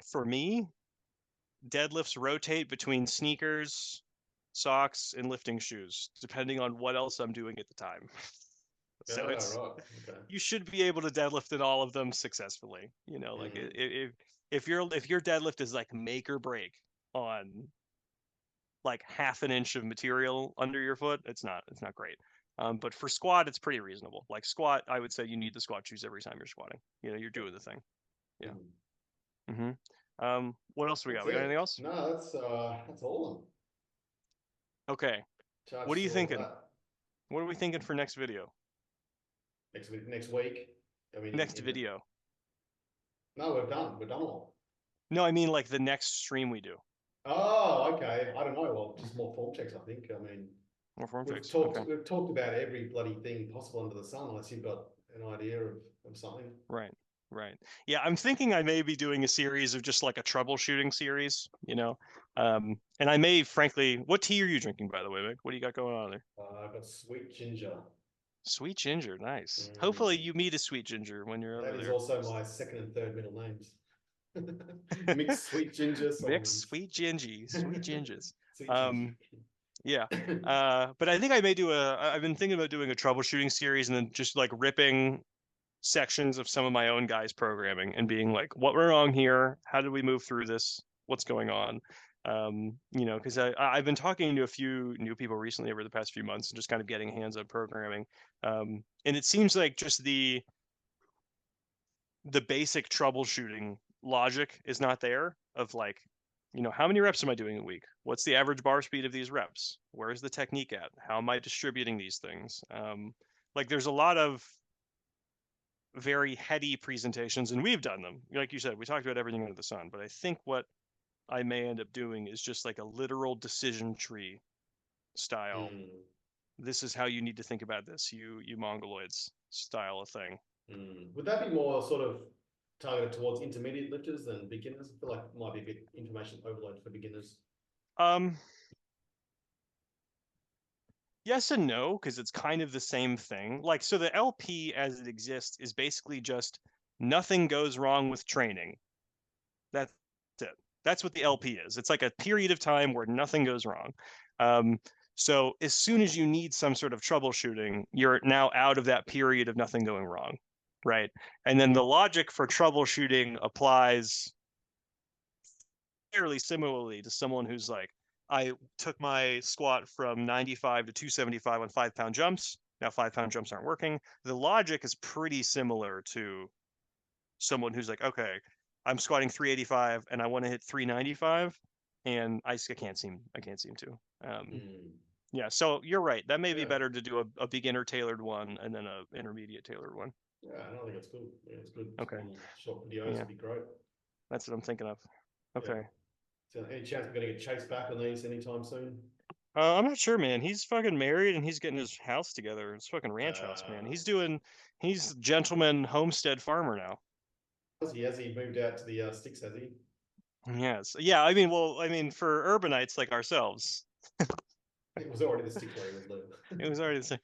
for me, deadlifts rotate between sneakers, socks, and lifting shoes, depending on what else I'm doing at the time. So right. Okay. You should be able to deadlift in all of them successfully. Like if your deadlift is like make or break on like half an inch of material under your foot, it's not great. But for squat, it's pretty reasonable. Like squat, I would say you need the squat shoes every time you're squatting. You're doing the thing. Yeah. What else we got? We got anything else? No, that's all of them. Okay. What are you thinking? What are we thinking for next video? Next week. I mean, next video. No, we're done. We're done all. No, I mean like the next stream we do. Oh, okay. I don't know. Well, just more form checks, I think. I mean, more form checks. We've talked about every bloody thing possible under the sun, unless you've got an idea of something. Right. Yeah, I'm thinking I may be doing a series of just like a troubleshooting series, and I may, frankly, what tea are you drinking, by the way, Mick? What do you got going on there? I've got sweet ginger. Sweet ginger, nice. Hopefully you meet a sweet ginger when you're over there. That is also my second and third middle names. Mick Sweet Ginger. Mick Sweet Gingy, Sweet Gingers. Yeah. But I think I may do I've been thinking about doing a troubleshooting series and then just like ripping sections of some of my own guys' programming and being like, what went wrong here? How did we move through this? What's going on? Because I've been talking to a few new people recently over the past few months and just kind of getting hands on programming. And it seems like just the basic troubleshooting logic is not there of like, how many reps am I doing a week? What's the average bar speed of these reps? Where's the technique at? How am I distributing these things? Like there's a lot of very heady presentations, and we've done them. Like you said, we talked about everything under the sun, but I think what I may end up doing is just like a literal decision tree style. This is how you need to think about this, you mongoloids style of thing. Would that be more sort of targeted towards intermediate lifters than beginners? I feel like it might be a bit information overload for beginners. Yes and no, because it's kind of the same thing. Like, so the LP as it exists is basically just nothing goes wrong with training. That's it. That's what the LP is. It's like a period of time where nothing goes wrong. So as soon as you need some sort of troubleshooting, you're now out of that period of nothing going wrong, right? And then the logic for troubleshooting applies fairly similarly to someone who's like, I took my squat from 95 to 275 on 5-pound jumps. Now 5-pound jumps aren't working. The logic is pretty similar to someone who's like, okay, I'm squatting 385 and I want to hit 395, and I can't seem to. Yeah, so you're right. That may be better to do a beginner tailored one and then a intermediate tailored one. Yeah, I don't think it's good. Yeah, it's good. Okay. Short videos would be great. That's what I'm thinking of. Okay. So any chance we're going to get chased back on these anytime soon? I'm not sure, man. He's fucking married and he's getting his house together. It's fucking ranch house, man. He's gentleman homestead farmer now. Has he moved out to the sticks, has he? Yes. Yeah, I mean, for urbanites like ourselves. It was already the sticks where he was living. It was already the same.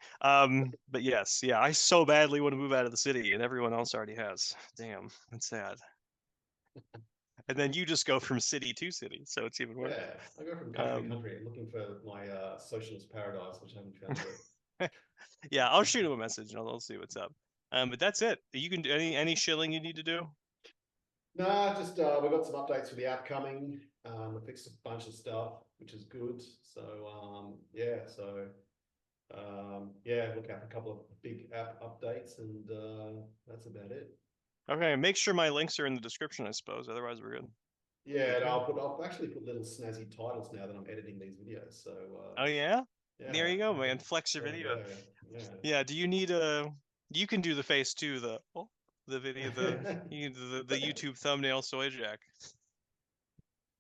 But yes, yeah, I so badly want to move out of the city and everyone else already has. Damn, that's sad. And then you just go from city to city, so it's even worse. Yeah, I go from country to country looking for my socialist paradise, which I haven't found yet. Yeah, I'll shoot him a message and I'll see what's up. But that's it. You can do any shilling you need to do? No, just we got some updates for the upcoming. We fixed a bunch of stuff, which is good. So look out for a couple of big app updates, and that's about it. Okay, make sure my links are in the description, I suppose. Otherwise, we're good. Yeah, and I'll actually put little snazzy titles now that I'm editing these videos. So. Oh yeah. There you go, man. Flex your video. Yeah. Do you need You can do the face too. The video, the YouTube thumbnail soy jack.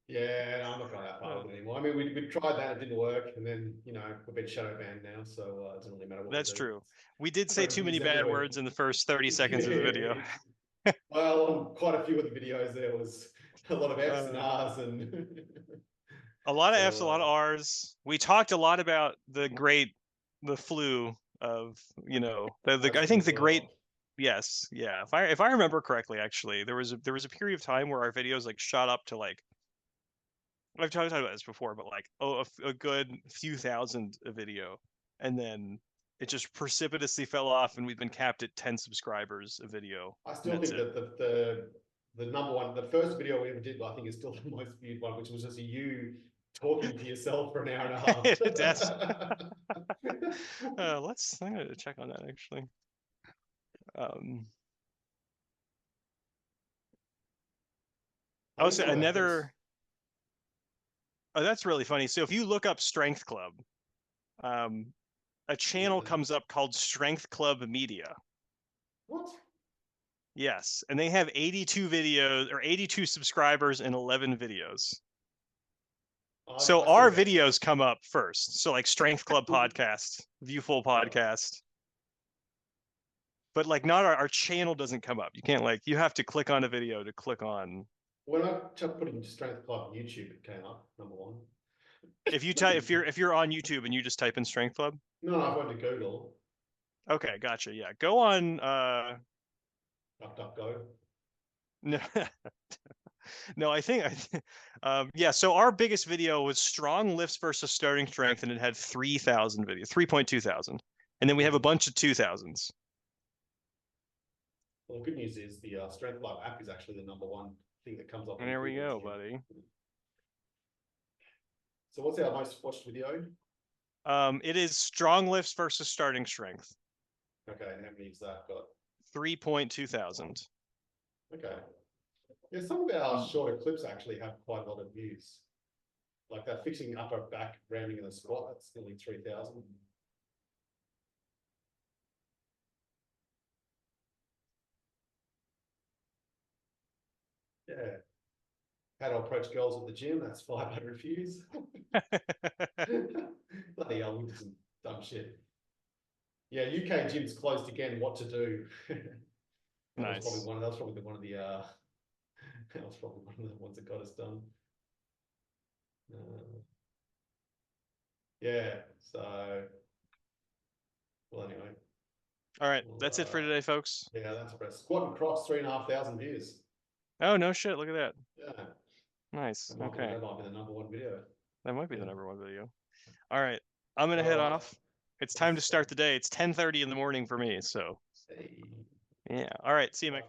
Yeah, I'm not going that far anymore. I mean, we tried that, it didn't work, and then we've been shadow banned now, so it doesn't really matter what. That's true. We did say too many bad words in the first 30 seconds of the video. Well, on quite a few of the videos there was A lot of F's and R's and a lot of so, F's, a lot of R's. We talked a lot about the flu of, you know, I think the great, yes, yeah. If I remember correctly, actually, there was a period of time where our videos like shot up to like, I've talked about this before, but like, a good few thousand a video, and then it just precipitously fell off, and we've been capped at 10 subscribers a video. I still think that the number one, the first video we ever did, I think is still the most viewed one, which was just you talking to yourself for an hour and a half. I'm gonna check on that actually. Also, another. Oh, that's really funny. So if you look up Strength Club, a channel comes up called Strength Club Media. What? Yes, and they have 82 videos or 82 subscribers and 11 videos. So our videos come up first. So like Strength Club podcast, Viewful podcast. But like not our channel doesn't come up. You can't like, you have to click on a video to click on. When I put in Strength Club YouTube, it came up number one. If you type, if you're on YouTube and you just type in Strength Club. No, I went to Google. Okay, gotcha. Yeah, go on. DuckDuckGo. No, no, I think yeah. So our biggest video was strong lifts versus starting strength, and it had 3,000 videos, 3.2 thousand, and then we have a bunch of 2,000s. Well, the good news is the Strength Club app is actually the number one thing that comes up. And there we go, buddy. So what's our most watched video? It is strong lifts versus starting strength. Okay, and how many has that got? 3.2 thousand. Okay. Yeah, some of our shorter clips actually have quite a lot of views. Like that fixing upper back ramming in the squat, that's nearly 3,000. Yeah. How to approach girls at the gym, that's 500 views. Bloody hell, we did some dumb shit. Yeah, UK gyms closed again, what to do? Nice. That was probably one of the that was probably one of the ones that got us done. Yeah, so well anyway. All right, that's it for today, folks. Yeah, that's for squat and cross, 3,500 views. Oh no shit, look at that. Yeah. Nice. Okay. That might be the number one video. That might be the number one video. All right. I'm gonna head off. It's time to start the day. It's 10:30 in the morning for me, so yeah. All right, see you, Mick.